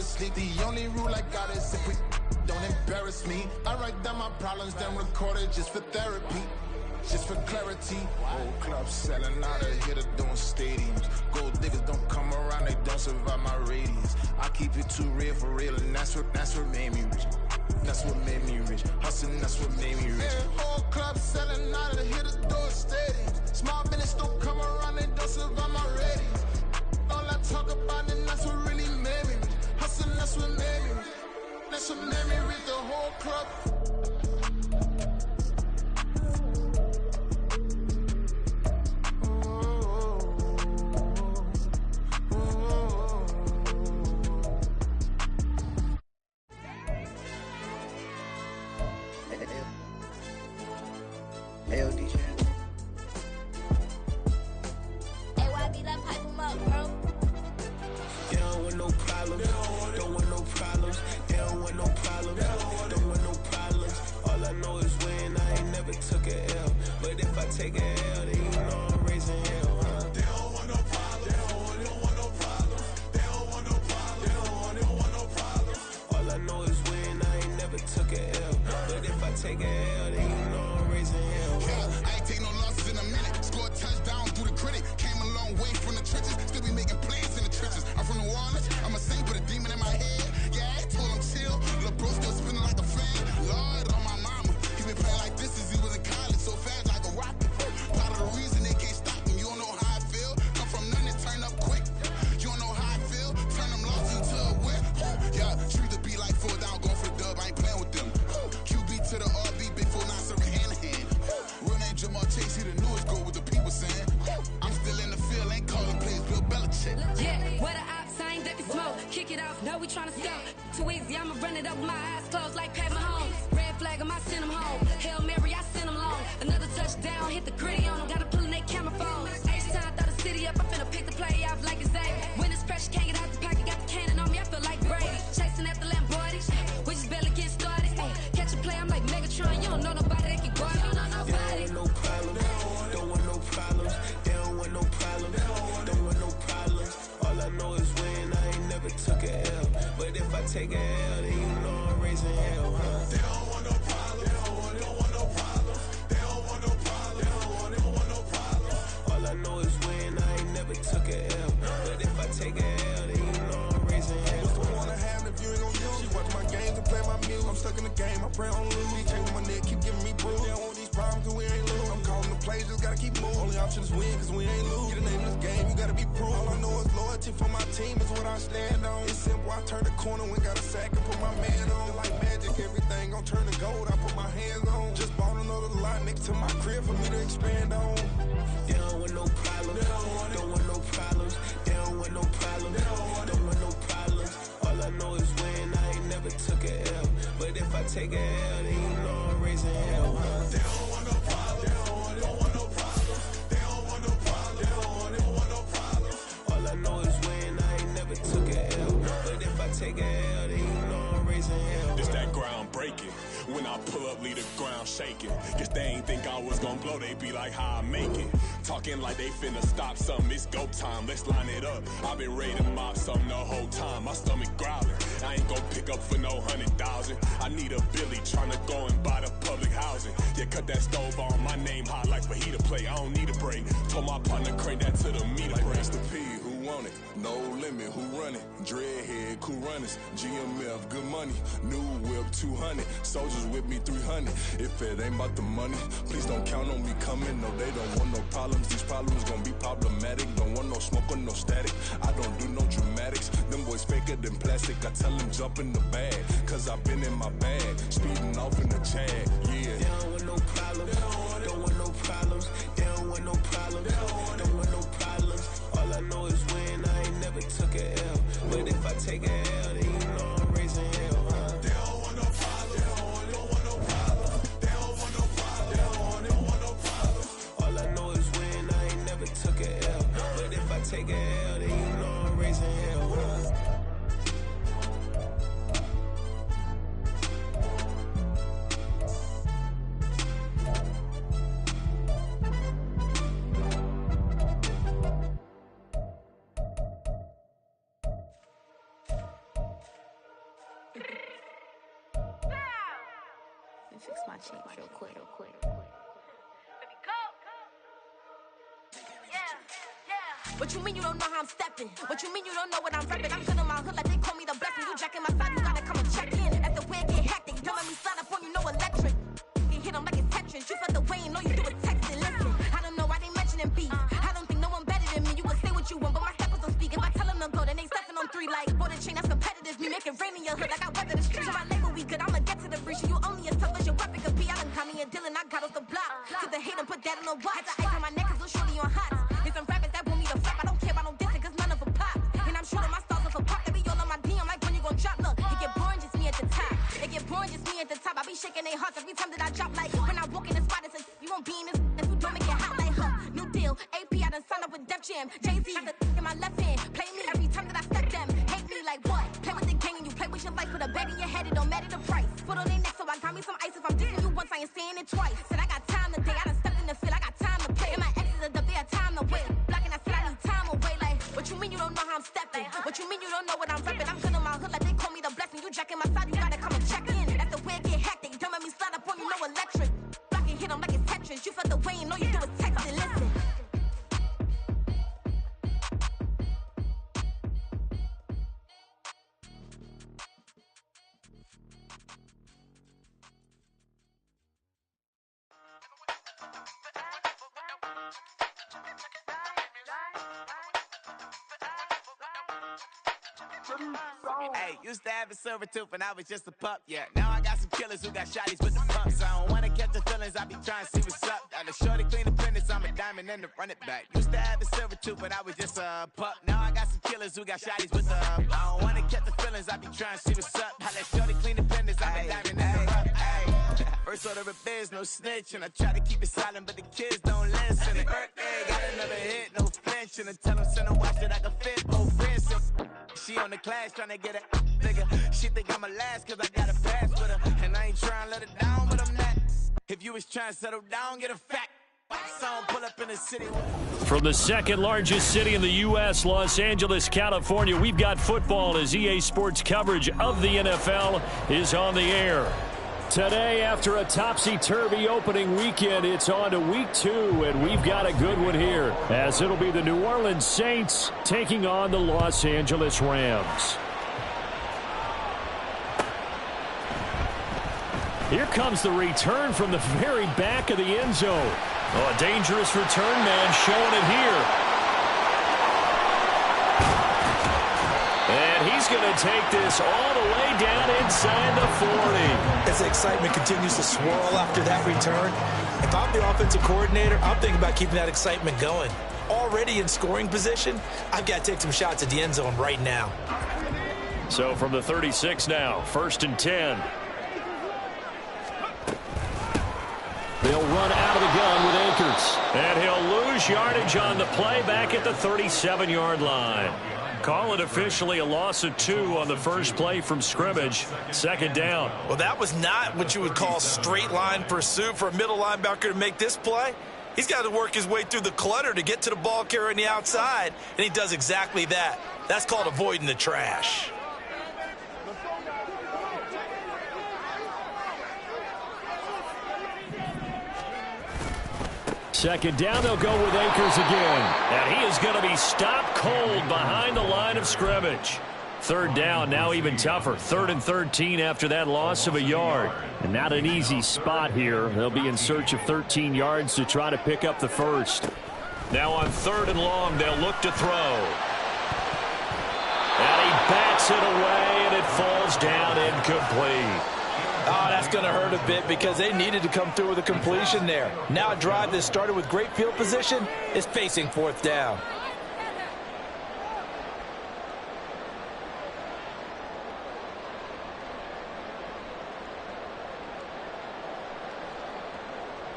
sleep. The only rule I got is if we don't embarrass me. I write down my problems, then record it just for therapy. Just for clarity, whole club selling out of here to doing stadiums. Gold diggers don't come around, they don't survive my radius. I keep it too real for real, and that's what made me rich. That's what made me rich. Hustling, that's what made me rich. Yeah, whole club selling out of here to doing stadiums. Small business don't come around, they don't survive my radius. All I talk about, and that's what really made me rich. Hustling, that's what made me rich. That's what made me rich. The whole club. Take a L, then you know I'm raising hell, huh? They don't want no problem. They don't want no problem. They don't want no problem. They don't want no problem. All I know is win. I ain't never took a L. But if I take a L, then you know I'm raising hell. What's the point of having if you ain't gon' use? She watch my games and play my music. I'm stuck in the game. I pray on lose. He changing my neck, keep giving me bruise. They don't want these problems 'cause we ain't lose. I'm calling the plays, just gotta keep moving. Only option is win 'cause we ain't lose. Get a name in this game, you gotta be proof. All I know is loyalty for my team is what I stand on. It's simple. I turn the corner when got a sack and put my man on. Like magic, everything gon' turn to gold. I put my hands on. Just bought another lot next to my crib for me to expand on. They don't want no problems. Don't want no problems. They don't want no problems. Don't want no problems. All I know is win. I ain't never took a L. But if I take a L, then you know I'm raising hell, huh? They don't want no problem. They don't want no problem. They don't want no problem. They don't want no problem. All I know is win. I ain't never took a L. But if I take a L, then you know I'm raising hell. It's that ground breaking. When I pull up, leave the ground shaking. Guess they ain't think I was gonna blow, they be like, how I make it. Talking like they finna stop something, it's go time, let's line it up. I've been ready to mop something the whole time, my stomach growling. I ain't gon' pick up for no 100,000. I need a Billy tryna go and buy the public housing. Yeah, cut that stove on, my name hot like fajita play. I don't need a break. Told my partner crank that to the meter like break. Mr. P, who want it? No limit, who run it? Dreadhead, cool runners. GMF, good money. New whip, 200. Soldiers with me, 300. If it ain't about the money, please don't count on me coming. No, they don't want no problems. These problems gon' be problematic. Don't want no smoke or no static. I don't do no dramatics. Them boys faker than plastic. I tell them jump in the bag, 'cause I've been in my bag. Speeding off in the Jag, yeah. They don't want no problems. Don't want no problems. They don't want no problems. Don't want no problems. All I know is win. I ain't never took a L. But if I take a L, then you know I'm raising hell, huh? They don't want no problem. They don't want no problem. They don't want no problem. They don't want no problem. All I know is win. I ain't never took a L. But if I take a L, then you know I'm raising hell, huh? fix my change real quick. What you mean you don't know how I'm stepping? What you mean you don't know what I'm repping? I'm good on my hood like they call me the blessing. You jacking my side, you gotta come and check in. As the way get hectic, don't let me slide up on you, no electric. You hit them like it's Tetris. You felt the way and all you do is text and listen. I don't know why they mentioning beef. I don't think no one better than me. You can say what you want, but my steppers don't speak. If I tell them to go, then they stepping on 3 like border chain. That's competitive. Me make it rain in your hood like I weather the street. So my label we good. I'ma get to the breach. You only as tough as your weapon could be. I done caught me a Dylan. I got off the block. To the hate and put that on the watch. The ice on my neck is little shorty on hot. There's some rappers that want me to flap. I don't care about no dissing, cause none of them pop. And I'm shooting my stars off a pop. They be all on my DM like when you gon' drop. Look, it get boring just me at the top. It get boring just me at the top. I be shaking their hearts every time that I drop. Like when I walk in the spot, it's a you won't be in this. That's who don't make it hot like huh. New deal, AP, I done signed up with Def Jam. Jay-Z, got the in my left hand. Play me every time that I step them. Hate me like what? Play with the gang and you play with your life. Put a bag in your head, it don't matter the price. Put on their neck, so I got me some ice. If I'm dissing you once, I ain't saying it twice. Said I got time today, I done stepped in the field, I got time to play. And my exes are up, they had time to wait. Blocking, I said I need time away. Like, what you mean you don't know how I'm stepping? What you mean you don't know what I'm repping? I'm good on my hood like they call me the blessing. You jacking my side, you gotta come and check in. That's the way it get hectic. Don't let me slide up on you, no electric. Blocking, hit them like it's Tetris. You felt the way and all you do is text and listen. Hey, used to have a silver tooth when I was just a pup, yeah. Now I got some killers who got shotties with the pumps. I don't wanna catch the feelings, I be trying to see what's up. Got a shorty clean the fitness, I'm a diamond and the run it back. Used to have a silver tooth when I was just a pup. Now I got some killers who got shotties with the I don't wanna catch the feelings, I be trying to see what's up. I let shorty clean the fitness, I'm a diamond and the rough. First order of biz, no snitch, and I try to keep it silent, but the kids don't listen. And birthday, got another hit, no flinch, and I tell them send a watch that I can fit both wrists. She on the class trying to get a nigga. She think I'm a last cause I got a pass with her. And I ain't trying to let it down, but I'm not. If you was trying to settle down, get a fact. Song pull up in the city. From the second largest city in the U.S., Los Angeles, California, we've got football as EA Sports coverage of the NFL is on the air. Today, after a topsy-turvy opening weekend, it's on to week 2, and we've got a good one here, as it'll be the New Orleans Saints taking on the Los Angeles Rams. Here comes the return from the very back of the end zone. Oh, a dangerous return man showing it here. And he's going to take this all the way down inside the 40. As the excitement continues to swirl after that return, if I'm the offensive coordinator, I'm thinking about keeping that excitement going. Already in scoring position, I've got to take some shots at the end zone right now. So from the 36 now, 1st and 10. They'll run out of the gun with Akers. And he'll lose yardage on the play back at the 37-yard line. Call it officially a loss of 2 on the first play from scrimmage. 2nd down. Well, that was not what you would call straight line pursuit for a middle linebacker to make this play. He's got to work his way through the clutter to get to the ball carrier on the outside, and he does exactly that. That's called avoiding the trash. Second down, they'll go with Akers again. And he is going to be stopped cold behind the line of scrimmage. 3rd down, now even tougher. 3rd and 13 after that loss of a yard. And not an easy spot here. They'll be in search of 13 yards to try to pick up the first. Now on 3rd and long, they'll look to throw. And he bats it away, and it falls down incomplete. Oh, that's going to hurt a bit because they needed to come through with a completion there. Now a drive that started with great field position is facing 4th down.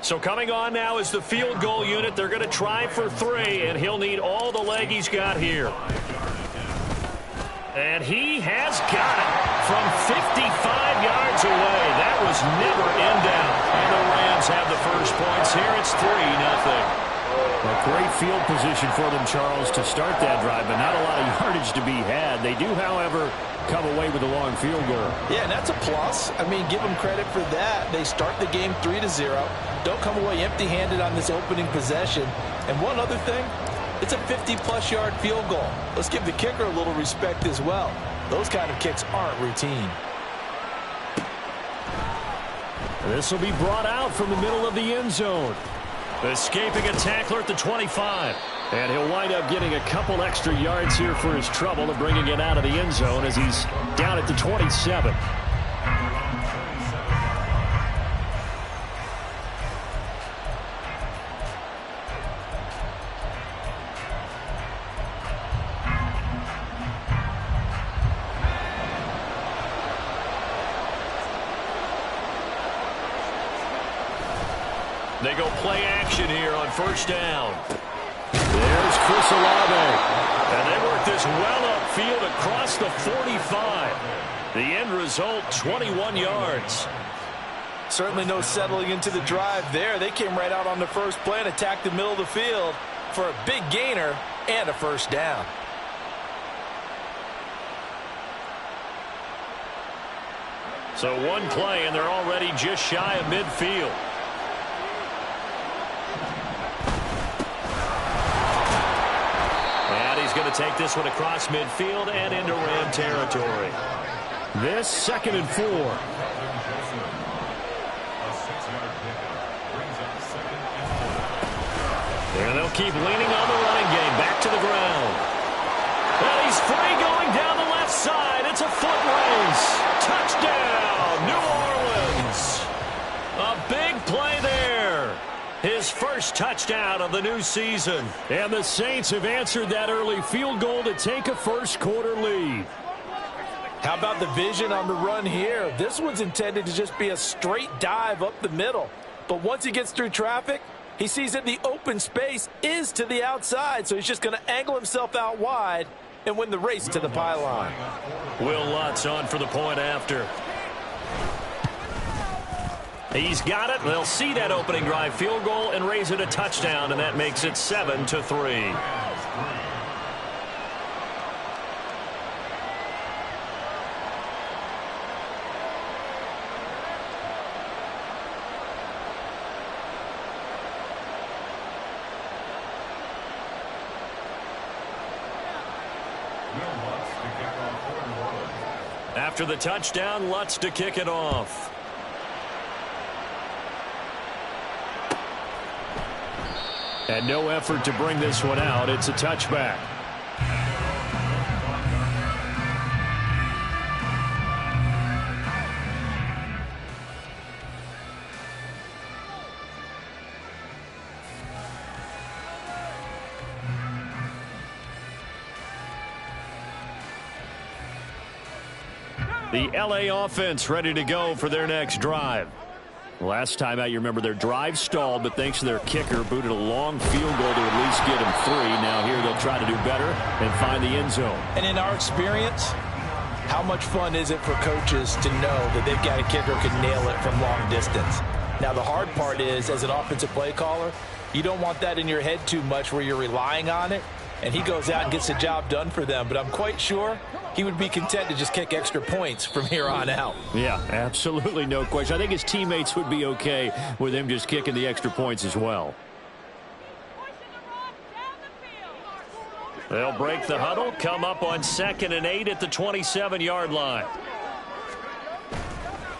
So coming on now is the field goal unit. They're going to try for 3, and he'll need all the leg he's got here. And he has got it from 55 yards away. That was never in doubt. And the Rams have the first points here. It's 3-0. A great field position for them, Charles, to start that drive, but not a lot of yardage to be had. They do, however, come away with a long field goal. Yeah, and that's a plus. I mean, give them credit for that. They start the game 3-0. Don't come away empty-handed on this opening possession. And one other thing, it's a 50-plus yard field goal. Let's give the kicker a little respect as well. Those kind of kicks aren't routine. This will be brought out from the middle of the end zone. Escaping a tackler at the 25. And he'll wind up getting a couple extra yards here for his trouble of bringing it out of the end zone as he's down at the 27. They go play action here on first down. There's Chris Olave. And they work this well upfield across the 45. The end result, 21 yards. Certainly no settling into the drive there. They came right out on the first play and attacked the middle of the field for a big gainer and a first down. So one play, and they're already just shy of midfield. He's going to take this one across midfield and into Ram territory. This 2nd and 4. And they'll keep leaning on the running game. Back to the ground. And he's free going down the left side. It's a foot race. Touchdown, New Orleans. A big play there. His first touchdown of the new season. And the Saints have answered that early field goal to take a first-quarter lead. How about the vision on the run here? This one's intended to just be a straight dive up the middle. But once he gets through traffic, he sees that the open space is to the outside. So he's just going to angle himself out wide and win the race to the pylon. Will Lutz on for the point after. He's got it. They'll see that opening drive field goal and raise it a touchdown, and that makes it 7-3. After the touchdown, Lutz to kick it off. And no effort to bring this one out. It's a touchback. The LA offense ready to go for their next drive. Last time out, you remember their drive stalled, but thanks to their kicker, booted a long field goal to at least get them 3. Now here they'll try to do better and find the end zone. And in our experience, how much fun is it for coaches to know that they've got a kicker who can nail it from long distance? Now the hard part is, as an offensive play caller, you don't want that in your head too much where you're relying on it. And he goes out and gets the job done for them. But I'm quite sure he would be content to just kick extra points from here on out. Yeah, absolutely no question. I think his teammates would be okay with him just kicking the extra points as well. They'll break the huddle, come up on 2nd and 8 at the 27-yard line.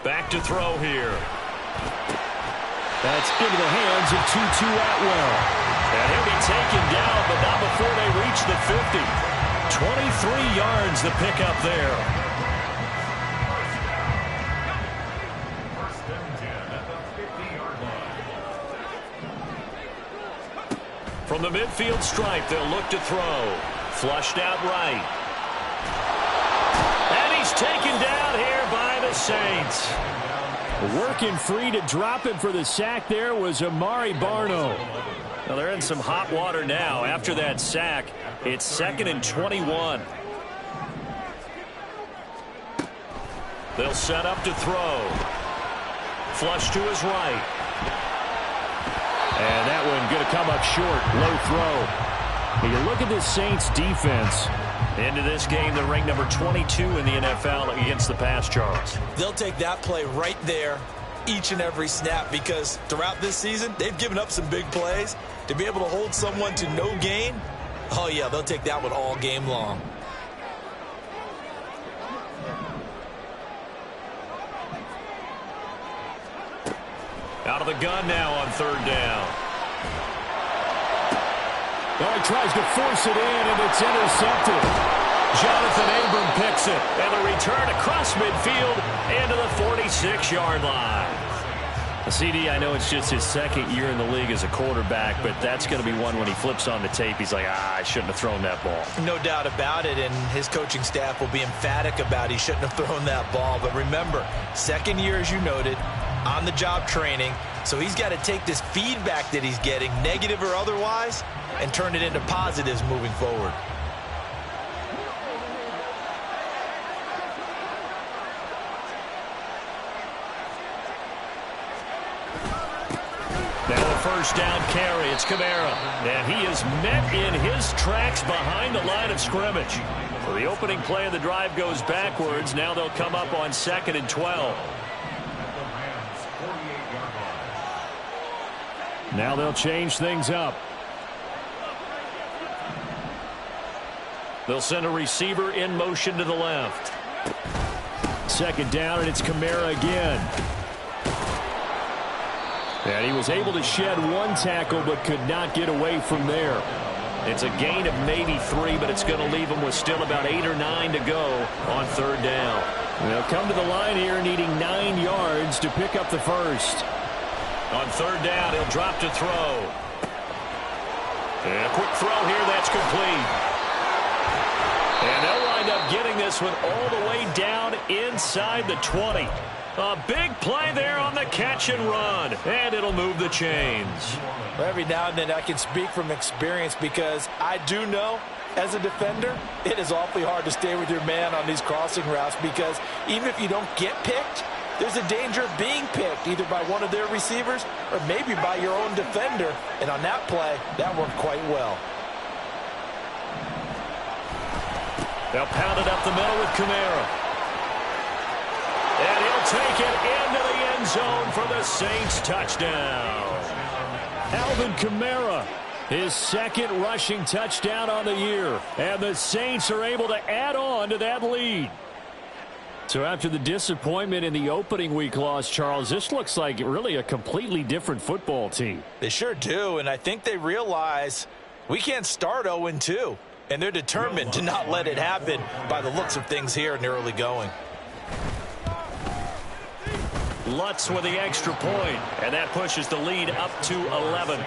Back to throw here. That's into the hands of Tutu Atwell. And he'll be taken down, but not before they reach the 50. 23 yards the pickup there. From the midfield stripe, they'll look to throw. Flushed out right. And he's taken down here by the Saints. Working free to drop him for the sack there was Amari Barno. Now they're in some hot water now. After that sack, it's 2nd and 21. They'll set up to throw. Flush to his right. And that one going to come up short. Low throw. You look at this Saints defense. Into this game, they're ranked number 22 in the NFL against the pass, Charles. They'll take that play right there each and every snap because throughout this season, they've given up some big plays. To be able to hold someone to no gain, oh, yeah, they'll take that one all game long. Out of the gun now on third down. Oh, he tries to force it in, and it's intercepted. Jonathan Abram picks it, and the return across midfield into the 46-yard line. CD, I know it's just his second year in the league as a quarterback, but that's going to be one when he flips on the tape. He's like, I shouldn't have thrown that ball. No doubt about it, and his coaching staff will be emphatic about he shouldn't have thrown that ball. But remember, second year, as you noted, on-the-job training, so he's got to take this feedback that he's getting, negative or otherwise, and turn it into positives moving forward. Now a first down carry. It's Kamara. And he is met in his tracks behind the line of scrimmage. So the opening play of the drive goes backwards. Now they'll come up on 2nd and 12. Now they'll change things up. They'll send a receiver in motion to the left. Second down, and it's Kamara again. And he was able to shed one tackle but could not get away from there. It's a gain of maybe 3, but it's going to leave him with still about 8 or 9 to go on third down. They'll come to the line here needing 9 yards to pick up the first. On third down, he'll drop to throw. And a quick throw here, that's complete. And they'll wind up getting this one all the way down inside the 20. A big play there on the catch and run, and it'll move the chains. Well, every now and then I can speak from experience because I do know as a defender it is awfully hard to stay with your man on these crossing routes because even if you don't get picked, there's a danger of being picked either by one of their receivers or maybe by your own defender. And on that play, that worked quite well. They'll pound it up the middle with Kamara. And he'll take it into the end zone for the Saints touchdown. Alvin Kamara, his second rushing touchdown on the year. And the Saints are able to add on to that lead. So after the disappointment in the opening week loss, Charles, this looks like really a completely different football team. They sure do, and I think they realize we can't start 0-2. And they're determined to not let it happen by the looks of things here in the early going. Lutz with the extra point, and that pushes the lead up to 11.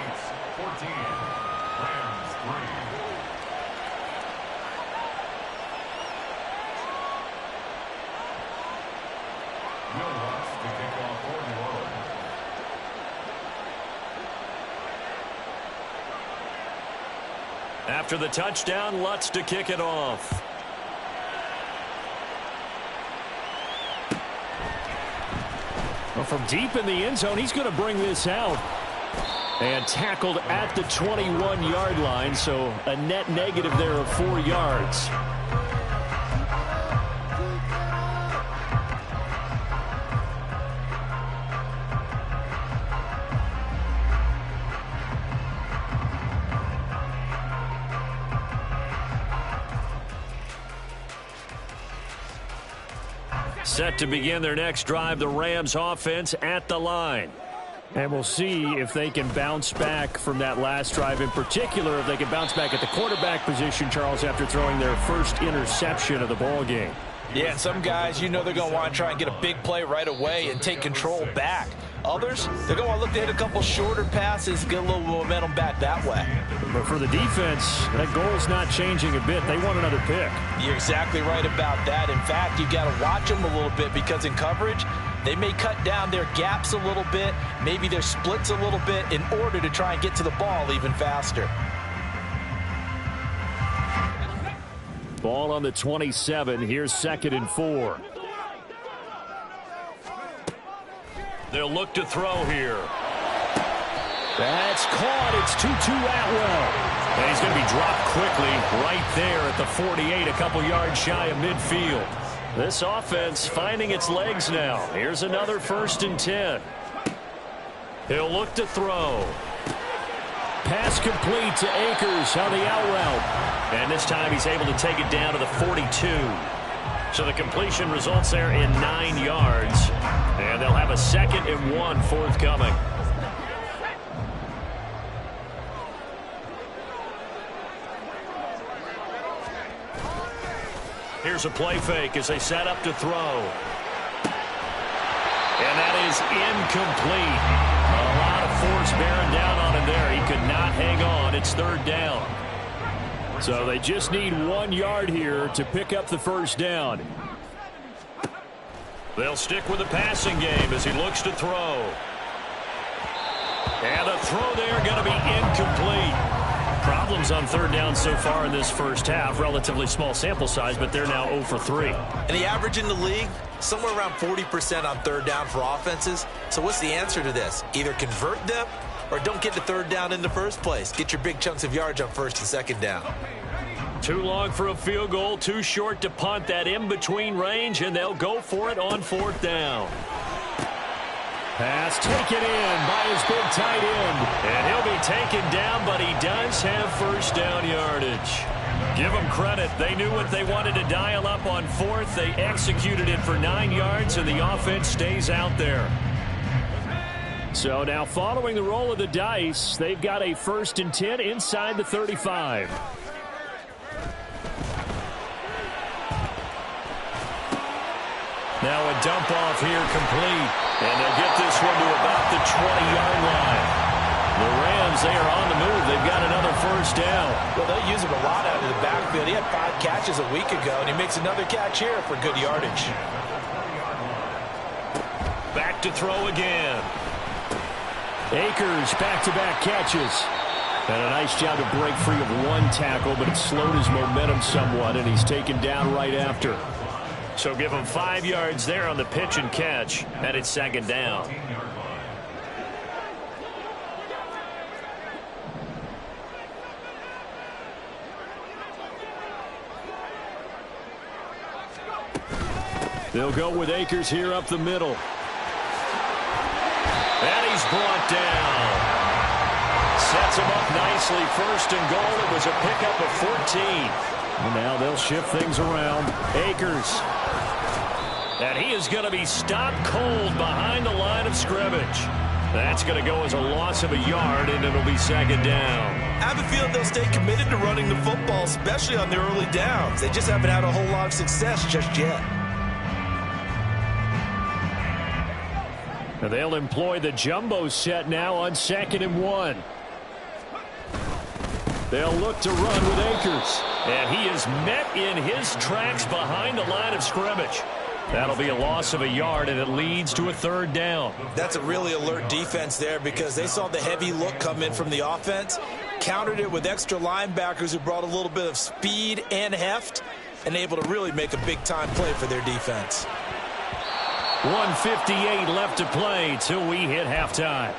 After the touchdown, Lutz to kick it off. Well, from deep in the end zone, he's going to bring this out. And tackled at the 21-yard line, so a net negative there of 4 yards. Set to begin their next drive, the Rams offense at the line. And we'll see if they can bounce back from that last drive, in particular if they can bounce back at the quarterback position, Charles, after throwing their first interception of the ball game. Yeah, and some guys, you know they're going to want to try and get a big play right away and take control back. Others, they're going to want to look to hit a couple shorter passes, get a little momentum back that way. But for the defense, that goal's not changing a bit. They want another pick. You're exactly right about that. In fact, you've got to watch them a little bit because in coverage, they may cut down their gaps a little bit, maybe their splits a little bit in order to try and get to the ball even faster. Ball on the 27. Here's 2nd and 4. They'll look to throw here. That's caught. It's Tutu Atwell. And he's going to be dropped quickly right there at the 48, a couple yards shy of midfield. This offense finding its legs now. Here's another 1st and 10. He'll look to throw. Pass complete to Akers on the out route. And this time he's able to take it down to the 42. So the completion results there in 9 yards. And they'll have a 2nd and 1 forthcoming. Here's a play fake as they set up to throw. And that is incomplete. A lot of force bearing down on him there. He could not hang on. It's 3rd down. So they just need 1 yard here to pick up the 1st down. They'll stick with the passing game as he looks to throw. And the throw there going to be incomplete. Problems on 3rd down so far in this first half. Relatively small sample size, but they're now 0 for 3. And the average in the league, somewhere around 40% on 3rd down for offenses. So what's the answer to this? Either convert them or don't get to 3rd down in the first place. Get your big chunks of yards on 1st and 2nd down. Too long for a field goal, too short to punt. That in-between range, and they'll go for it on 4th down. Pass taken in by his big tight end. And he'll be taken down, but he does have 1st down yardage. Give them credit. They knew what they wanted to dial up on 4th. They executed it for 9 yards, and the offense stays out there. So now following the roll of the dice, they've got a 1st and 10 inside the 35. Now a dump off here complete. And they'll get this one to about the 20-yard line. The Rams, they are on the move. They've got another 1st down. Well, they'll use him a lot out of the backfield. He had 5 catches a week ago, and he makes another catch here for good yardage. Back to throw again. Akers back-to-back catches. And a nice job to break free of 1 tackle, but it slowed his momentum somewhat, and he's taken down right after. So give him 5 yards there on the pitch and catch, and it's 2nd down. They'll go with Akers here up the middle. And he's brought down. Sets him up nicely. 1st and goal. It was a pickup of 14. And now they'll shift things around. Akers. And he is going to be stopped cold behind the line of scrimmage. That's going to go as a loss of a yard, and it'll be 2nd down. I have a feeling they'll stay committed to running the football, especially on the early downs. They just haven't had a whole lot of success just yet. And they'll employ the jumbo set now on 2nd and 1. They'll look to run with Akers. And he is met in his tracks behind the line of scrimmage. That'll be a loss of a yard, and it leads to a 3rd down. That's a really alert defense there because they saw the heavy look come in from the offense, countered it with extra linebackers who brought a little bit of speed and heft, and able to really make a big-time play for their defense. 1:58 left to play till we hit halftime.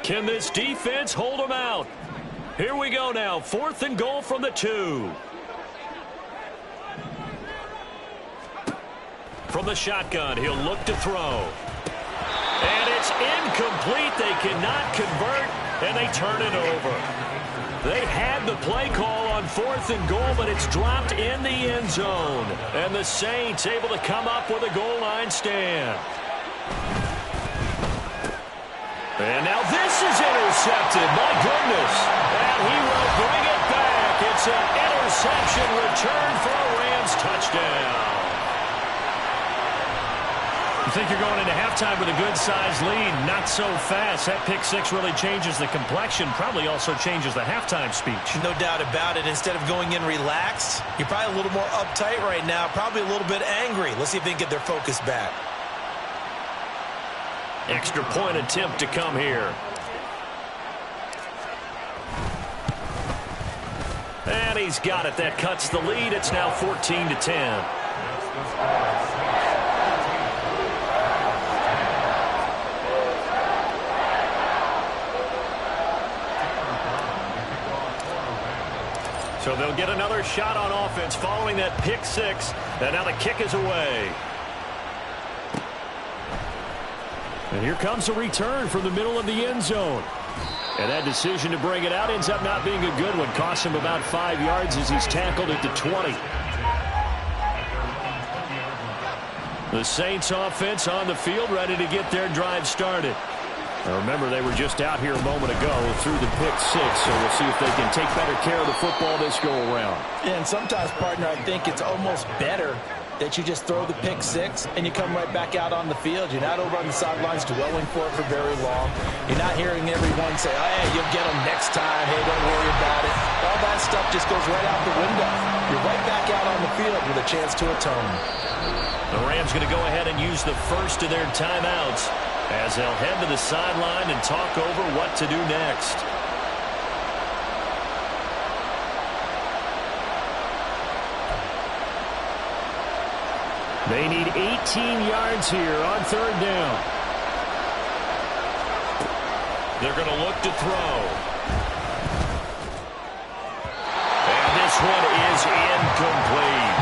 Can this defense hold them out? Here we go now. 4th and goal from the 2. From the shotgun, he'll look to throw. And it's incomplete. They cannot convert, and they turn it over. They had the play call on 4th and goal, but it's dropped in the end zone. And the Saints able to come up with a goal line stand. And now this is intercepted. My goodness. And he will bring it back. It's an interception return for a Rams touchdown. You think you're going into halftime with a good-sized lead. Not so fast. That pick 6 really changes the complexion. Probably also changes the halftime speech. No doubt about it. Instead of going in relaxed, you're probably a little more uptight right now. Probably a little bit angry. Let's see if they can get their focus back. Extra point attempt to come here. And he's got it. That cuts the lead. It's now 14-10. So they'll get another shot on offense following that pick six. And now the kick is away. And here comes a return from the middle of the end zone. And that decision to bring it out ends up not being a good one. Costs him about 5 yards as he's tackled at the 20. The Saints offense on the field, ready to get their drive started. Now remember, they were just out here a moment ago through the pick six, so we'll see if they can take better care of the football this go around. And sometimes, partner, I think it's almost better that you just throw the pick six and you come right back out on the field. You're not over on the sidelines dwelling for it for very long. You're not hearing everyone say, hey, you'll get them next time. Hey, don't worry about it. All that stuff just goes right out the window. You're right back out on the field with a chance to atone. The Rams going to go ahead and use the first of their timeouts as they'll head to the sideline and talk over what to do next. They need 18 yards here on third down. They're going to look to throw. And this one is incomplete.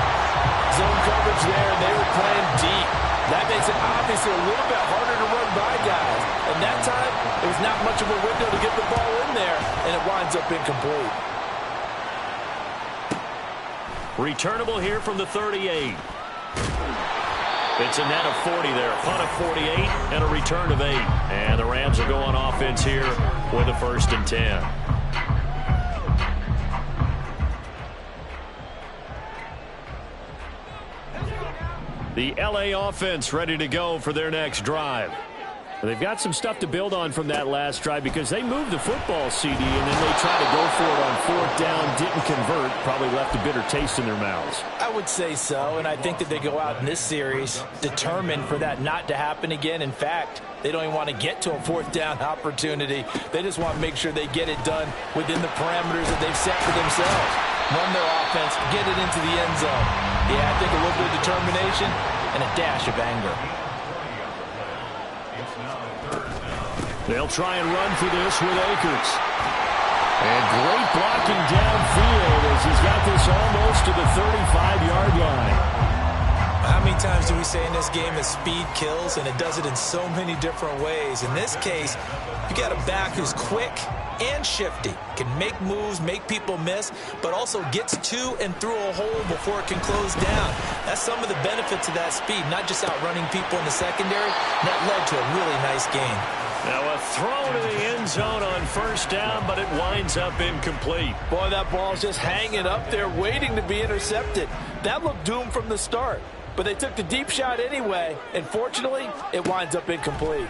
Zone coverage there, and they were playing deep. That makes it obviously a little bit harder to run by guys. And that time, it was not much of a window to get the ball in there, and it winds up incomplete. Returnable here from the 38. It's a net of 40 there. Punt of 48 and a return of 8. And the Rams will go on offense here with a 1st and 10. The LA offense ready to go for their next drive. They've got some stuff to build on from that last drive because they moved the football, CD, and then they tried to go for it on 4th down, didn't convert, probably left a bitter taste in their mouths. I would say so, and I think that they go out in this series determined for that not to happen again. In fact, they don't even want to get to a 4th down opportunity. They just want to make sure they get it done within the parameters that they've set for themselves. Run their offense, get it into the end zone. Yeah, I think a little bit of determination and a dash of anger. They'll try and run for this with Akers. And great blocking downfield as he's got this almost to the 35-yard line. How many times do we say in this game that speed kills, and it does it in so many different ways? In this case, you got a back who's quick and shifty, can make moves, make people miss, but also gets to and through a hole before it can close down. That's some of the benefits of that speed, not just outrunning people in the secondary. That led to a really nice game. Now a throw to the end zone on 1st down, but it winds up incomplete. Boy, that ball's just hanging up there waiting to be intercepted. That looked doomed from the start, but they took the deep shot anyway, and fortunately, it winds up incomplete.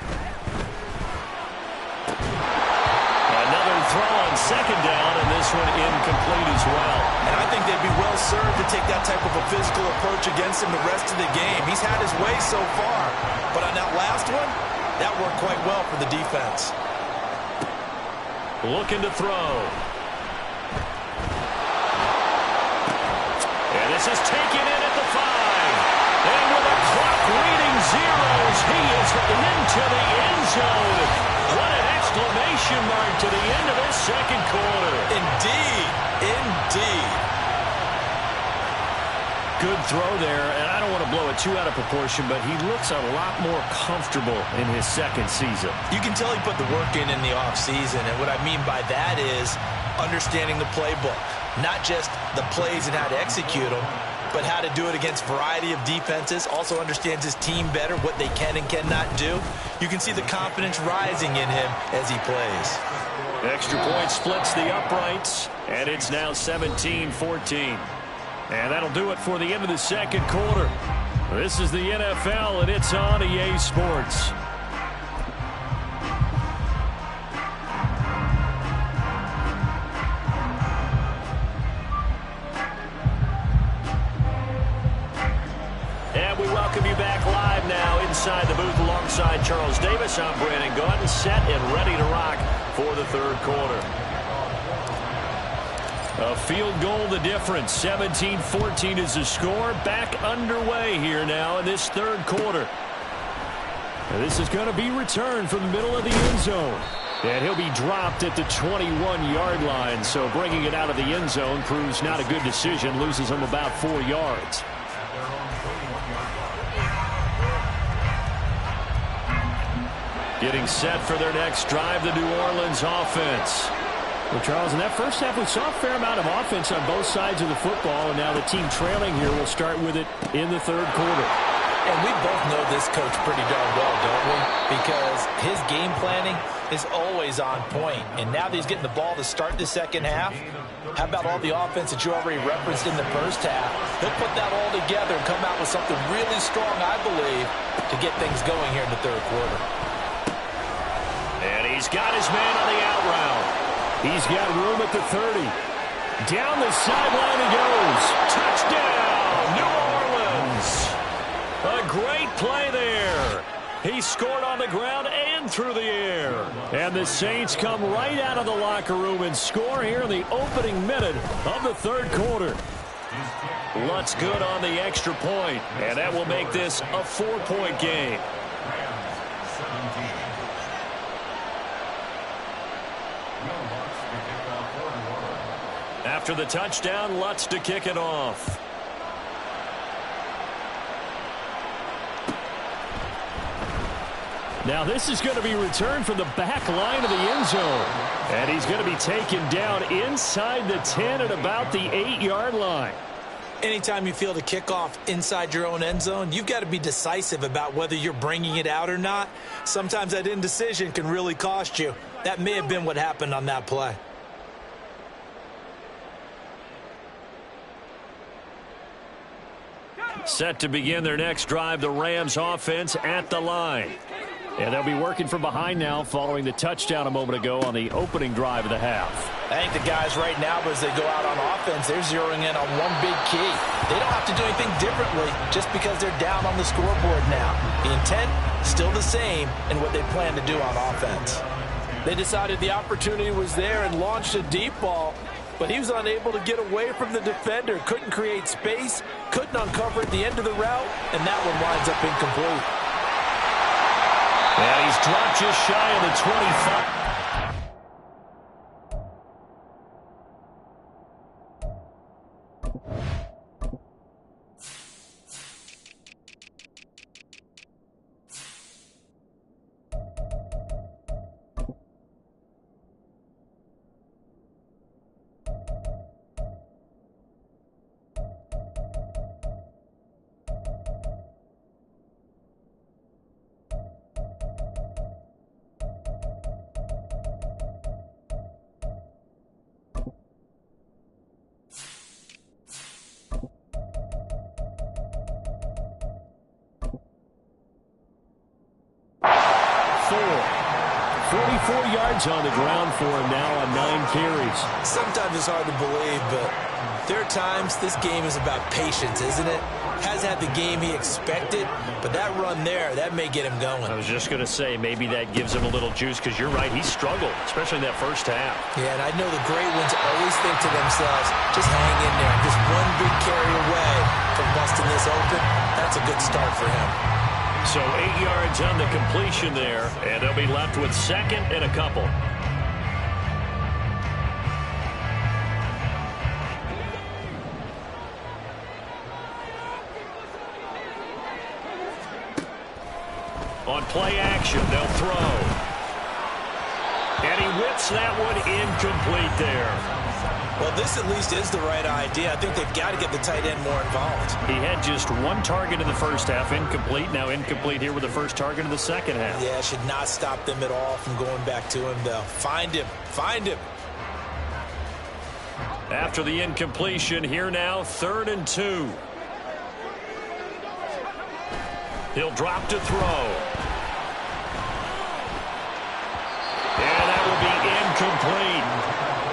Another throw on 2nd down, and this one incomplete as well. And I think they'd be well served to take that type of a physical approach against him the rest of the game. He's had his way so far, but on that last one, that worked quite well for the defense. Looking to throw. And this is taken in at the 5. And with a clock reading zeros, he is into the end zone. What an exclamation mark to the end of this 2nd quarter. Indeed. Indeed. Good throw there, and I don't want to blow it too out of proportion, but he looks a lot more comfortable in his 2nd season. You can tell he put the work in the offseason, and what I mean by that is understanding the playbook. Not just the plays and how to execute them, but how to do it against a variety of defenses. Also understands his team better, what they can and cannot do. You can see the confidence rising in him as he plays. Extra point splits the uprights, and it's now 17-14. And that'll do it for the end of the 2nd quarter. This is the NFL, and it's on EA Sports. And we welcome you back live now inside the booth alongside Charles Davis. I'm Brandon Gaudin, set and ready to rock for the 3rd quarter. A field goal the difference. 17-14 is the score. Back underway here now in this third quarter. And this is going to be returned from the middle of the end zone. And he'll be dropped at the 21-yard line. So bringing it out of the end zone proves not a good decision. Loses him about 4 yards. Getting set for their next drive, the New Orleans offense. Well, Charles, in that first half, we saw a fair amount of offense on both sides of the football, and now the team trailing here will start with it in the third quarter. And we both know this coach pretty darn well, don't we? Because his game planning is always on point. And now that he's getting the ball to start the second half, how about all the offense that you already referenced in the first half? He'll put that all together and come out with something really strong, I believe, to get things going here in the third quarter. And he's got his man on the out route. He's got room at the 30. Down the sideline he goes. Touchdown, New Orleans. A great play there. He scored on the ground and through the air. And the Saints come right out of the locker room and score here in the opening minute of the third quarter. Lutz good on the extra point, and that will make this a 4-point game. After the touchdown, Lutz to kick it off. Now this is going to be returned from the back line of the end zone. And he's going to be taken down inside the 10 at about the 8-yard line. Anytime you feel the kickoff inside your own end zone, you've got to be decisive about whether you're bringing it out or not. Sometimes that indecision can really cost you. That may have been what happened on that play. Set to begin their next drive, the Rams offense at the line. And they'll be working from behind now following the touchdown a moment ago on the opening drive of the half. I think the guys right now, as they go out on offense, they're zeroing in on one big key. They don't have to do anything differently just because they're down on the scoreboard now. The intent, still the same in what they plan to do on offense. They decided the opportunity was there and launched a deep ball, but he was unable to get away from the defender. Couldn't create space, couldn't uncover at the end of the route, and that one winds up incomplete. And he's dropped just shy of the 25. On the ground for him now on 9 carries. Sometimes it's hard to believe, but there are times this game is about patience, isn't it? Hasn't had the game he expected, but that run there, that may get him going. I was just going to say, maybe that gives him a little juice, because you're right, he struggled, especially in that first half. Yeah, and I know the great ones always think to themselves, just hang in there. Just one big carry away from busting this open. That's a good start for him. So 8 yards on the completion there, and they'll be left with second and a couple. On play action, they'll throw. And he whips that one incomplete there. Well, this at least is the right idea. I think they've got to get the tight end more involved. He had just one target in the first half, incomplete. Now incomplete here with the first target of the second half. Yeah, it should not stop them at all from going back to him, though. Find him. Find him. After the incompletion, here now, 3rd and 2. He'll drop to throw. And that will be incomplete.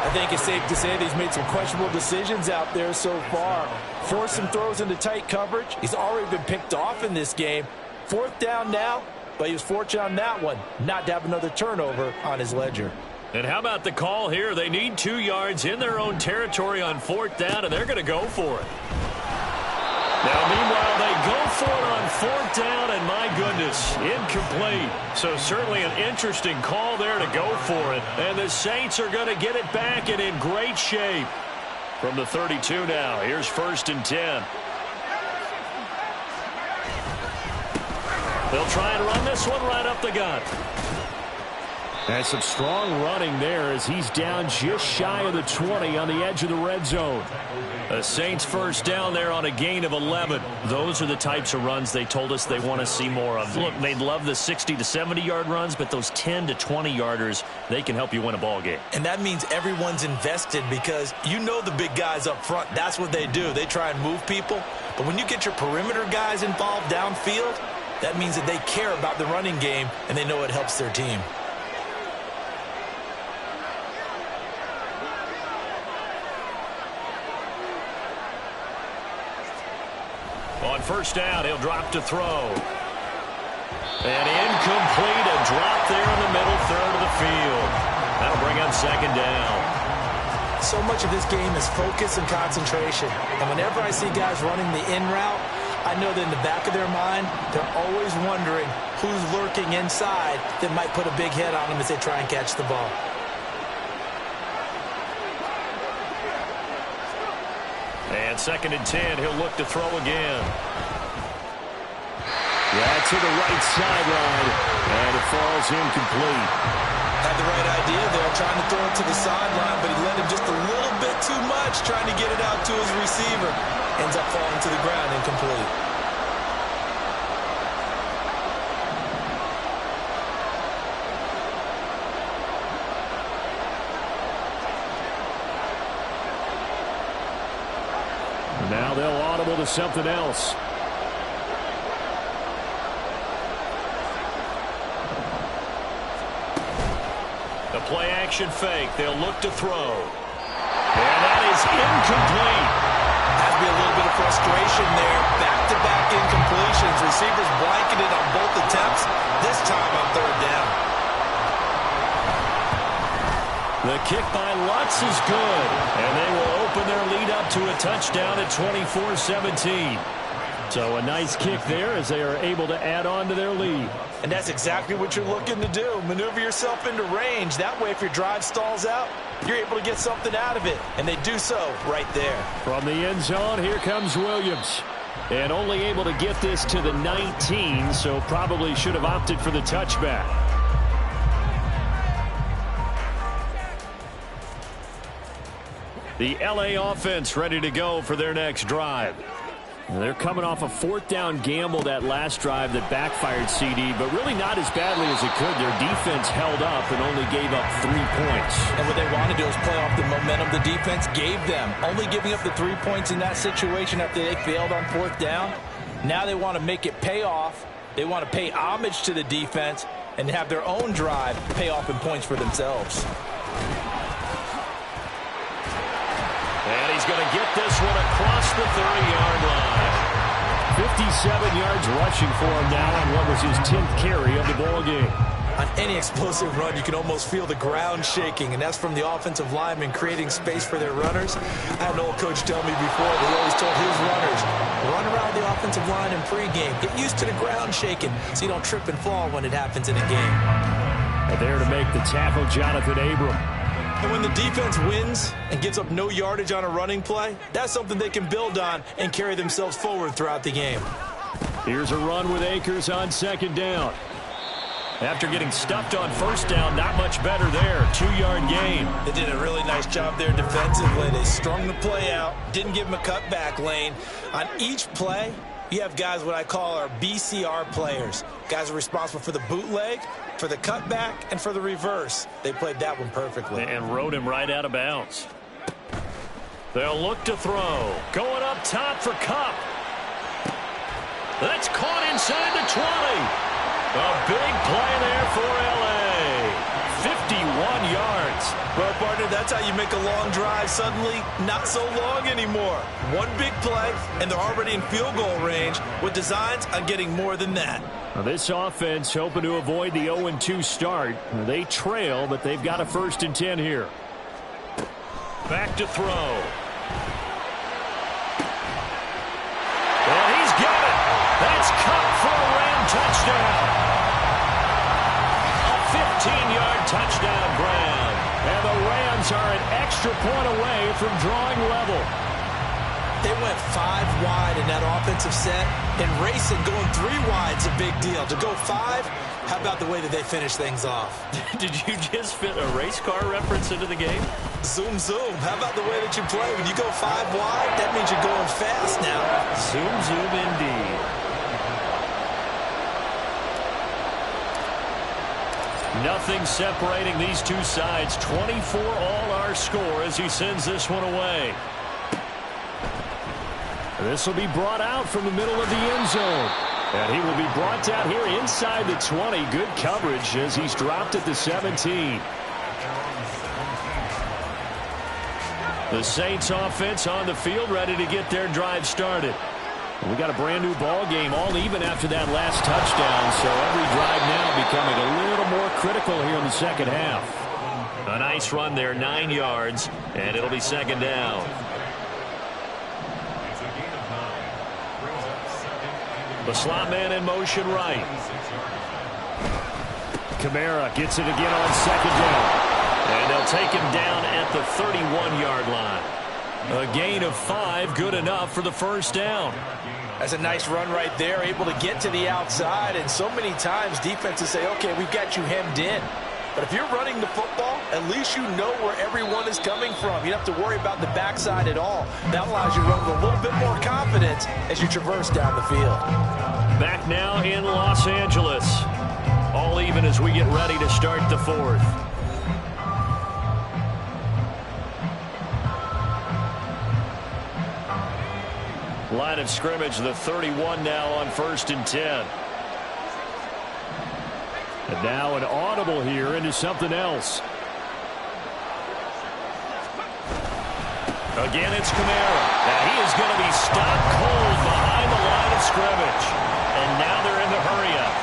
I think it's safe to say that he's made some questionable decisions out there so far. Forced some throws into tight coverage. He's already been picked off in this game. 4th down now, but he was fortunate on that one not to have another turnover on his ledger. And how about the call here? They need 2 yards in their own territory on 4th down, and they're going to go for it. Now, meanwhile, they go for it on 4th down, and my goodness, incomplete. So certainly an interesting call there to go for it. And the Saints are going to get it back and in great shape. From the 32 now, here's 1st and 10. They'll try and run this one right up the gut. And some strong running there as he's down just shy of the 20 on the edge of the red zone. The Saints 1st down there on a gain of 11. Those are the types of runs they told us they want to see more of. Look, they love the 60 to 70-yard runs, but those 10 to 20-yarders, they can help you win a ball game. And that means everyone's invested because you know the big guys up front. That's what they do. They try and move people. But when you get your perimeter guys involved downfield, that means that they care about the running game, and they know it helps their team. On 1st down, he'll drop to throw. And incomplete, a drop there in the middle third of the field. That'll bring up 2nd down. So much of this game is focus and concentration. And whenever I see guys running the in route, I know that in the back of their mind, they're always wondering who's lurking inside that might put a big hit on them as they try and catch the ball. And 2nd and 10, he'll look to throw again. Yeah, to the right sideline, and it falls incomplete. Had the right idea there, trying to throw it to the sideline, but he let him just a little bit too much, trying to get it out to his receiver. Ends up falling to the ground, incomplete. Now they'll audible to something else. The play action fake. They'll look to throw. And that is incomplete. Has to be a little bit of frustration there. Back-to-back incompletions. Receivers blanketed on both attempts. This time on 3rd down. The kick by Lutz is good, and they will open their lead up to a touchdown at 24-17. So a nice kick there as they are able to add on to their lead. And that's exactly what you're looking to do. Maneuver yourself into range. That way, if your drive stalls out, you're able to get something out of it. And they do so right there. From the end zone, here comes Williams. And only able to get this to the 19, so probably should have opted for the touchback. The LA offense ready to go for their next drive. They're coming off a 4th down gamble that last drive that backfired CD, but really not as badly as it could. Their defense held up and only gave up 3 points. And what they want to do is play off the momentum the defense gave them. Only giving up the 3 points in that situation after they failed on 4th down. Now they want to make it pay off. They want to pay homage to the defense and have their own drive pay off in points for themselves. And he's going to get this one across the 30-yard line. 57 yards rushing for him now on what was his 10th carry of the ball game. On any explosive run, you can almost feel the ground shaking, and that's from the offensive linemen creating space for their runners. I had an old coach tell me before, he always told his runners, run around the offensive line in pregame. Get used to the ground shaking so you don't trip and fall when it happens in a game. And there to make the tackle, Jonathan Abram. And when the defense wins and gives up no yardage on a running play, that's something they can build on and carry themselves forward throughout the game. Here's a run with Akers on 2nd down. After getting stuffed on 1st down, not much better there. 2-yard gain. They did a really nice job there defensively. They strung the play out, didn't give him a cutback lane. On each play, you have guys what I call our BCR players. Guys are responsible for the bootleg, for the cutback, and for the reverse. They played that one perfectly. And rode him right out of bounds. They'll look to throw. Going up top for Kupp. That's caught inside the 20. A big play there for L.A. 51 yards. Well, Bart, Partner, that's how you make a long drive suddenly not so long anymore. One big play, and they're already in field goal range with designs on getting more than that. Now this offense hoping to avoid the 0-2 start. They trail, but they've got a 1st and 10 here. Back to throw. And he's got it. That's caught for a Ram touchdown. A 15-yard touchdown grab. And the Rams are an extra point away from drawing level. They went 5 wide in that offensive set, and racing going 3 wide's a big deal. To go 5, how about the way that they finish things off? Did you just fit a race car reference into the game? Zoom, zoom. How about the way that you play? When you go 5 wide, that means you're going fast now. Zoom, zoom indeed. Nothing separating these two sides. 24 all our score as he sends this one away. This will be brought out from the middle of the end zone. And he will be brought down here inside the 20. Good coverage as he's dropped at the 17. The Saints offense on the field ready to get their drive started. We got a brand new ball game, all even after that last touchdown. So every drive now becoming a little more critical here in the second half. A nice run there, 9 yards, and it'll be 2nd down. The slot man in motion right. Kamara gets it again on 2nd down. And they'll take him down at the 31-yard line. A gain of 5, good enough for the 1st down. That's a nice run right there, able to get to the outside. And so many times defenses say, okay, we've got you hemmed in. But if you're running the football, at least you know where everyone is coming from. You don't have to worry about the backside at all. That allows you to run with a little bit more confidence as you traverse down the field. Back now in Los Angeles. All even as we get ready to start the 4th. Line of scrimmage, the 31 now on 1st and 10. And now an audible here into something else. Again, it's Kamara. Now he is going to be stopped cold behind the line of scrimmage. And now they're in the hurry-up.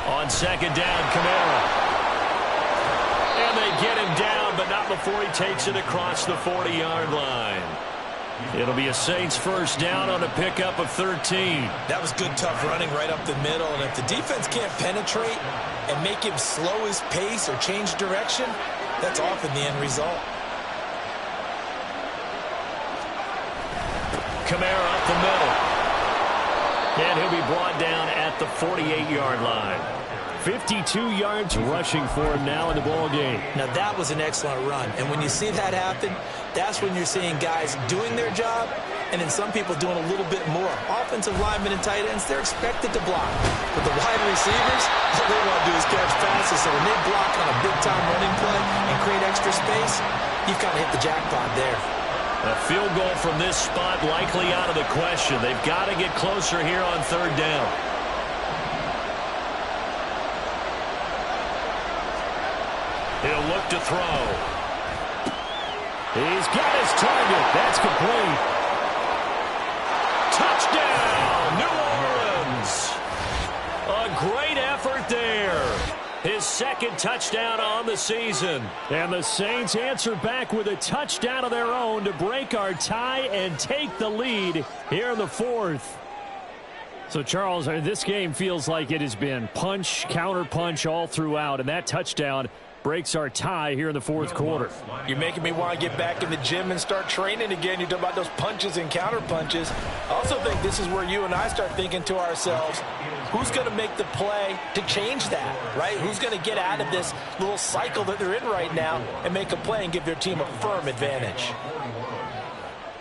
On 2nd down, Kamara. And they get him down, but not before he takes it across the 40-yard line. It'll be a Saints 1st down on a pickup of 13. That was good, tough running right up the middle. And if the defense can't penetrate and make him slow his pace or change direction, that's often the end result. Kamara up the middle. And he'll be brought down at the 48-yard line. 52 yards rushing for him now in the ball game. Now that was an excellent run. And when you see that happen, that's when you're seeing guys doing their job and then some people doing a little bit more. Offensive linemen and tight ends, they're expected to block. But the wide receivers, all they want to do is catch passes. So when they block on a big-time running play and create extra space, you've kind of hit the jackpot there. A field goal from this spot likely out of the question. They've got to get closer here on 3rd down. He'll look to throw. He's got his target. That's complete. Touchdown, New Orleans. A great effort there. His 2nd touchdown on the season. And the Saints answer back with a touchdown of their own to break our tie and take the lead here in the 4th. So, Charles, this game feels like it has been punch, counter punch all throughout, and that touchdown breaks our tie here in the 4th quarter. You're making me want to get back in the gym and start training again. You're talking about those punches and counter punches. I also think this is where you and I start thinking to ourselves, who's going to make the play to change that, right? Who's going to get out of this little cycle that they're in right now and make a play and give their team a firm advantage?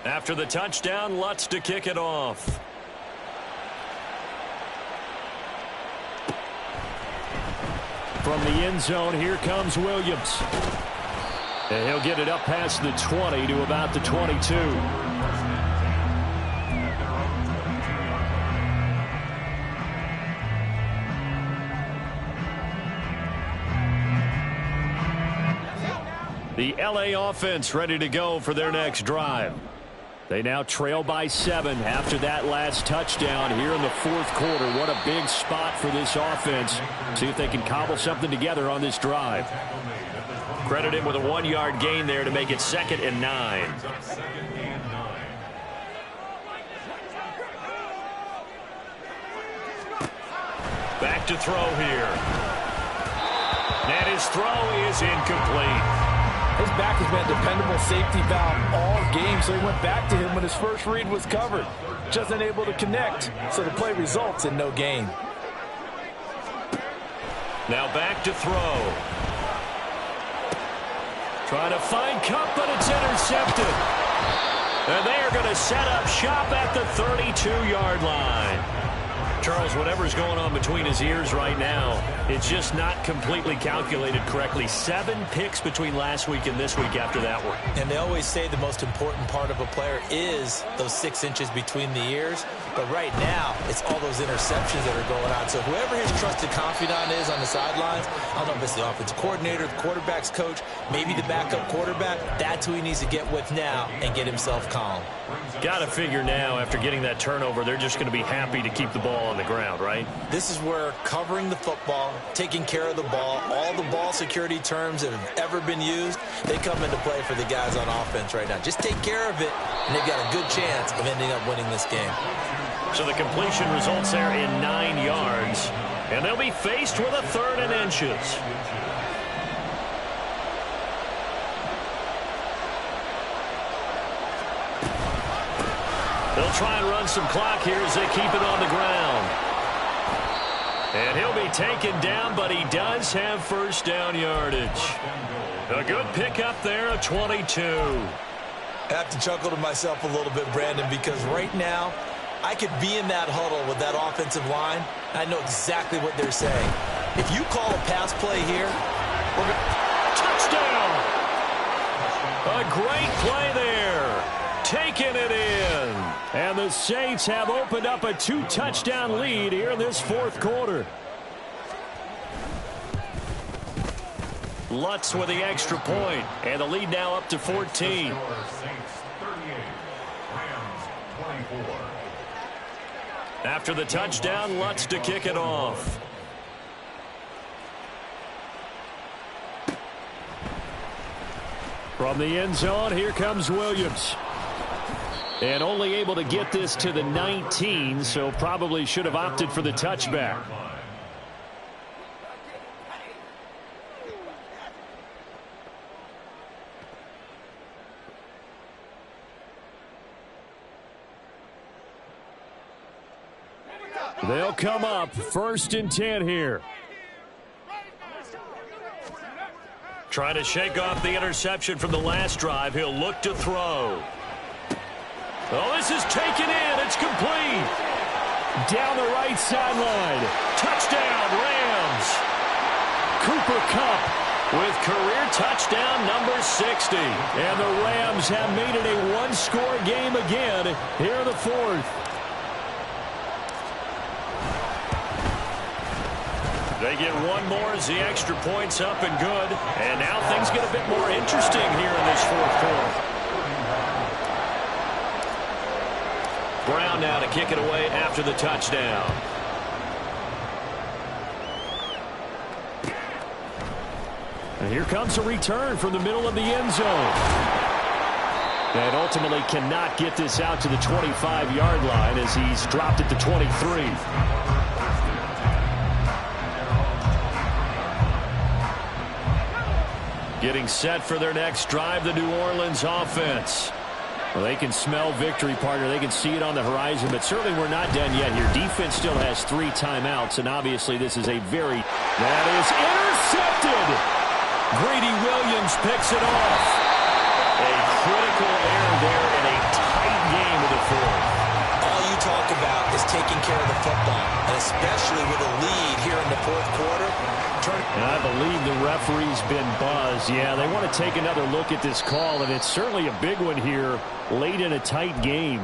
After the touchdown, Lutz to kick it off. From the end zone, here comes Williams. And he'll get it up past the 20 to about the 22. The LA offense ready to go for their next drive. They now trail by 7 after that last touchdown here in the fourth quarter. What a big spot for this offense. See if they can cobble something together on this drive. Credit him with a 1-yard gain there to make it 2nd and 9. Back to throw here. And his throw is incomplete. His back has been a dependable safety valve all game, so he went back to him when his first read was covered. Just unable to connect, so the play results in no gain. Now back to throw. Trying to find Cup, but it's intercepted. And they are going to set up shop at the 32-yard line. Charles, whatever's going on between his ears right now, it's just not completely calculated correctly. 7 picks between last week and this week after that one. And they always say the most important part of a player is those 6 inches between the ears. But right now, it's all those interceptions that are going on. So whoever his trusted confidant is on the sidelines, I don't know if it's the offensive coordinator, the quarterback's coach, maybe the backup quarterback, that's who he needs to get with now and get himself calm. Got to figure now, after getting that turnover, they're just going to be happy to keep the ball on the ground, right? This is where covering the football, taking care of the ball, all the ball security terms that have ever been used, they come into play for the guys on offense right now. Just take care of it, and they've got a good chance of ending up winning this game. So the completion results there in 9 yards, and they'll be faced with a 3rd and inches. They'll try and run some clock here as they keep it on the ground. And he'll be taken down, but he does have first down yardage. A good pickup there, a 22. I have to chuckle to myself a little bit, Brandon, because right now, I could be in that huddle with that offensive line. I know exactly what they're saying. If you call a pass play here, we're going to... Touchdown! A great play there. Taking it in. And the Saints have opened up a 2-touchdown lead here in this fourth quarter. Lutz with the extra point, and the lead now up to 14. After the touchdown, Lutz to kick it off. From the end zone, here comes Williams. And only able to get this to the 19, so probably should have opted for the touchback. They'll come up 1st and 10 here. Trying to shake off the interception from the last drive. He'll look to throw. Oh, this is taken in. It's complete. Down the right sideline. Touchdown, Rams. Cooper Kupp with career touchdown number 60. And the Rams have made it a 1-score game again here in the fourth. They get one more as the extra point's up and good. And now things get a bit more interesting here in this fourth quarter. Brown now to kick it away after the touchdown. And here comes a return from the middle of the end zone. And ultimately cannot get this out to the 25-yard line as he's dropped at the 23. Getting set for their next drive, the New Orleans offense. Well, they can smell victory, partner. They can see it on the horizon, but certainly we're not done yet here. Defense still has 3 timeouts, and obviously this is a very... That is intercepted! Greedy Williams picks it off. A critical error there in a tight game of the fourth. All you talk about is taking care of the football, and especially with a lead here in the fourth quarter. And I believe the referee's been buzzed. Yeah, they want to take another look at this call, and it's certainly a big one here late in a tight game.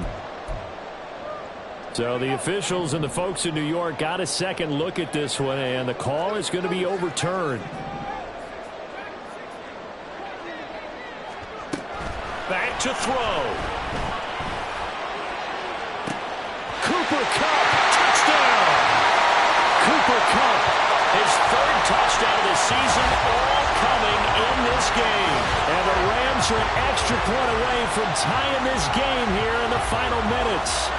So the officials and the folks in New York got a second look at this one, and the call is going to be overturned. Back to throw. Cooper Kupp, touchdown. Cooper Kupp, his third touchdown of the season, all coming in this game. And the Rams are an extra point away from tying this game here in the final minutes.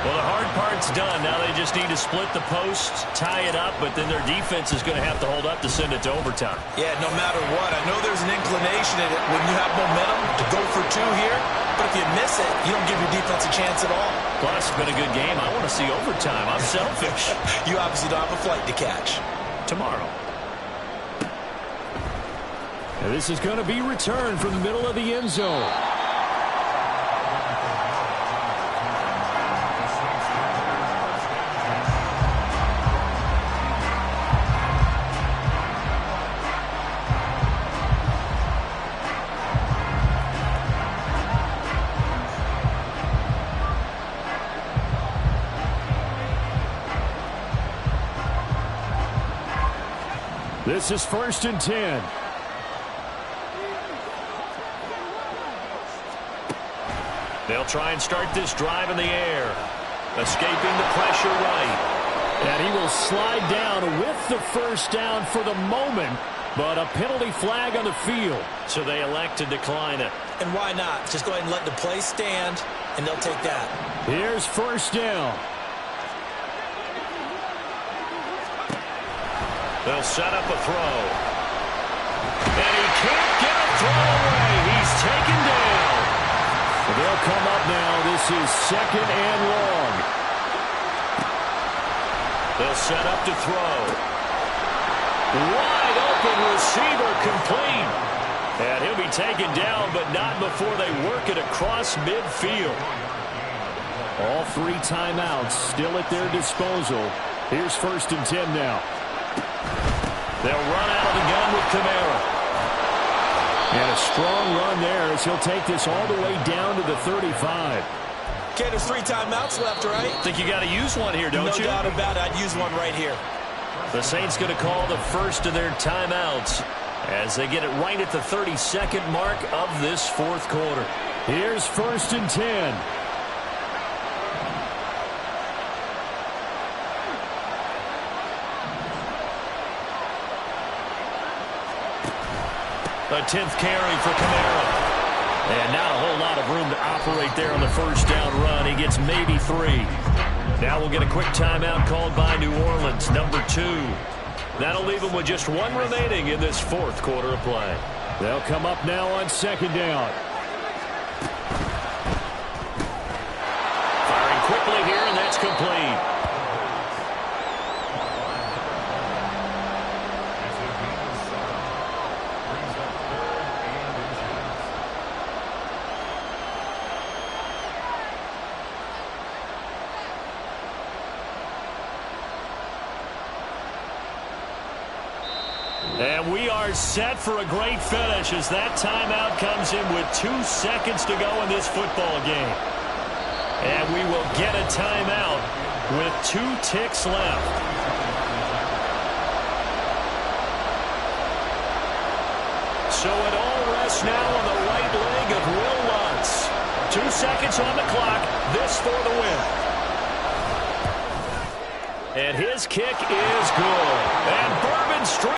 Well, the hard part's done. Now they just need to split the post, tie it up, but then their defense is going to have to hold up to send it to overtime. Yeah, no matter what. I know there's an inclination in it when you have momentum to go for two here, but if you miss it, you don't give your defense a chance at all. Plus, it's been a good game. I want to see overtime. I'm selfish. You obviously don't have a flight to catch. Tomorrow. And this is going to be returned from the middle of the end zone. This is 1st and 10. They'll try and start this drive in the air. Escaping the pressure right. And he will slide down with the first down for the moment. But a penalty flag on the field. So they elect to decline it. And why not? Just go ahead and let the play stand, and they'll take that. Here's 1st down. They'll set up a throw. And he can't get a throw away. He's taken down. They'll come up now. This is 2nd and long. They'll set up to throw. Wide open receiver complete. And he'll be taken down, but not before they work it across midfield. All 3 timeouts still at their disposal. Here's 1st and 10 now. They'll run out of the gun with Kamara. And a strong run there as he'll take this all the way down to the 35. Okay, there's 3 timeouts left, right? Think you got to use one here, don't you? No doubt about it. I'd use one right here. The Saints going to call the first of their timeouts as they get it right at the 32nd mark of this fourth quarter. Here's 1st and 10. The 10th carry for Kamara. And not a whole lot of room to operate there on the first down run. He gets maybe 3. Now we'll get a quick timeout called by New Orleans, number 2. That'll leave them with just 1 remaining in this fourth quarter of play. They'll come up now on 2nd down. Firing quickly here, and that's complete. And we are set for a great finish as that timeout comes in with 2 seconds to go in this football game. And we will get a timeout with 2 ticks left. So it all rests now on the right leg of Will Lutz. 2 seconds on the clock. This for the win. And his kick is good. And Bourbon straight.